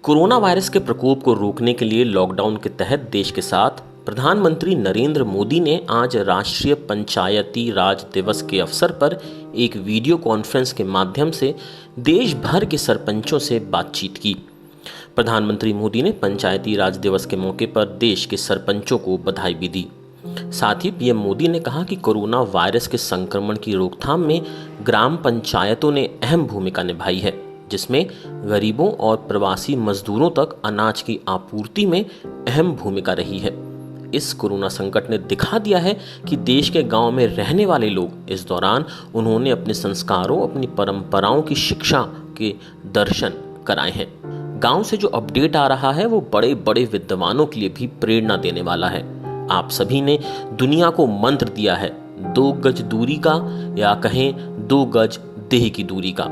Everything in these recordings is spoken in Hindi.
कोरोना वायरस के प्रकोप को रोकने के लिए लॉकडाउन के तहत देश के साथ प्रधानमंत्री नरेंद्र मोदी ने आज राष्ट्रीय पंचायती राज दिवस के अवसर पर एक वीडियो कॉन्फ्रेंस के माध्यम से देश भर के सरपंचों से बातचीत की। प्रधानमंत्री मोदी ने पंचायती राज दिवस के मौके पर देश के सरपंचों को बधाई भी दी। साथ ही पीएम मोदी ने कहा कि कोरोना वायरस के संक्रमण की रोकथाम में ग्राम पंचायतों ने अहम भूमिका निभाई है, जिसमें गरीबों और प्रवासी मजदूरों तक अनाज की आपूर्ति में अहम भूमिका रही है। इस कोरोना संकट ने दिखा दिया है कि देश के गांव में रहने वाले लोग इस दौरान उन्होंने अपने संस्कारों, अपनी परंपराओं की शिक्षा के दर्शन कराए हैं। गांव से जो अपडेट आ रहा है वो बड़े बड़े विद्वानों के लिए भी प्रेरणा देने वाला है। आप सभी ने दुनिया को मंत्र दिया है 2 गज दूरी का, या कहें 2 गज देह की दूरी का।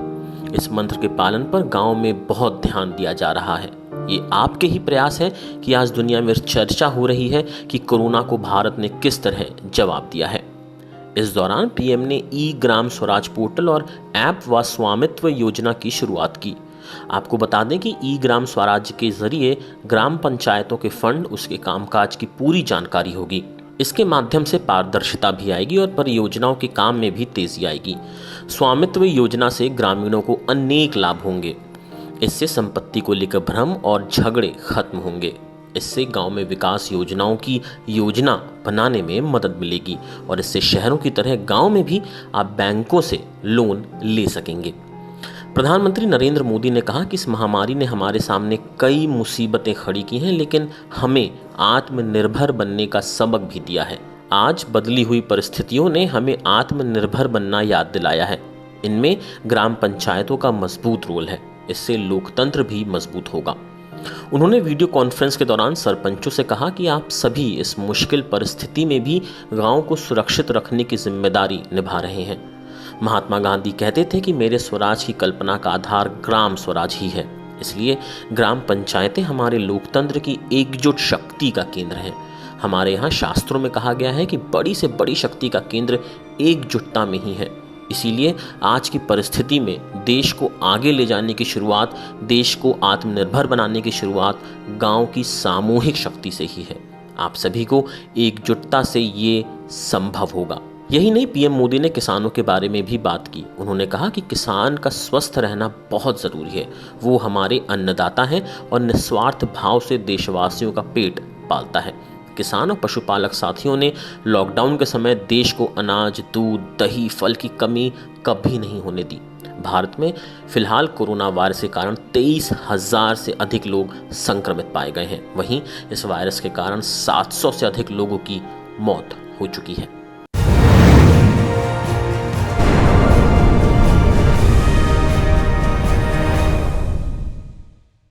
इस मंत्र के पालन पर गांव में बहुत ध्यान दिया जा रहा है। ये आपके ही प्रयास है कि आज दुनिया में चर्चा हो रही है कि कोरोना को भारत ने किस तरह जवाब दिया है। इस दौरान पीएम ने ई ग्राम स्वराज पोर्टल और ऐप व स्वामित्व योजना की शुरुआत की। आपको बता दें कि ई ग्राम स्वराज के जरिए ग्राम पंचायतों के फंड, उसके कामकाज की पूरी जानकारी होगी। इसके माध्यम से पारदर्शिता भी आएगी और परियोजनाओं के काम में भी तेजी आएगी। स्वामित्व योजना से ग्रामीणों को अनेक लाभ होंगे। इससे संपत्ति को लेकर भ्रम और झगड़े खत्म होंगे। इससे गांव में विकास योजनाओं की योजना बनाने में मदद मिलेगी और इससे शहरों की तरह गांव में भी आप बैंकों से लोन ले सकेंगे। प्रधानमंत्री नरेंद्र मोदी ने कहा कि इस महामारी ने हमारे सामने कई मुसीबतें खड़ी की हैं, लेकिन हमें आत्मनिर्भर बनने का सबक भी दिया है। आज बदली हुई परिस्थितियों ने हमें आत्मनिर्भर बनना याद दिलाया है। इनमें ग्राम पंचायतों का मजबूत रोल है। इससे लोकतंत्र भी मजबूत होगा। उन्होंने वीडियो कॉन्फ्रेंस के दौरान सरपंचों से कहा कि आप सभी इस मुश्किल परिस्थिति में भी गांव को सुरक्षित रखने की जिम्मेदारी निभा रहे हैं। महात्मा गांधी कहते थे कि मेरे स्वराज की कल्पना का आधार ग्राम स्वराज ही है। इसलिए ग्राम पंचायतें हमारे लोकतंत्र की एकजुट शक्ति का केंद्र है। हमारे यहाँ शास्त्रों में कहा गया है कि बड़ी से बड़ी शक्ति का केंद्र एकजुटता में ही है। इसीलिए आज की परिस्थिति में देश को आगे ले जाने की शुरुआत, देश को आत्मनिर्भर बनाने की शुरुआत गांव की सामूहिक शक्ति से ही है। आप सभी को एकजुटता से ये संभव होगा। यही नहीं, पीएम मोदी ने किसानों के बारे में भी बात की। उन्होंने कहा कि किसान का स्वस्थ रहना बहुत ज़रूरी है। वो हमारे अन्नदाता हैं और निस्वार्थ भाव से देशवासियों का पेट पालता है। किसान और पशुपालक साथियों ने लॉकडाउन के समय देश को अनाज, दूध, दही, फल की कमी कभी नहीं होने दी। भारत में फिलहाल कोरोना वायरस के कारण 23,000 से अधिक लोग संक्रमित पाए गए हैं। वहीं इस वायरस के कारण 700 से अधिक लोगों की मौत हो चुकी है।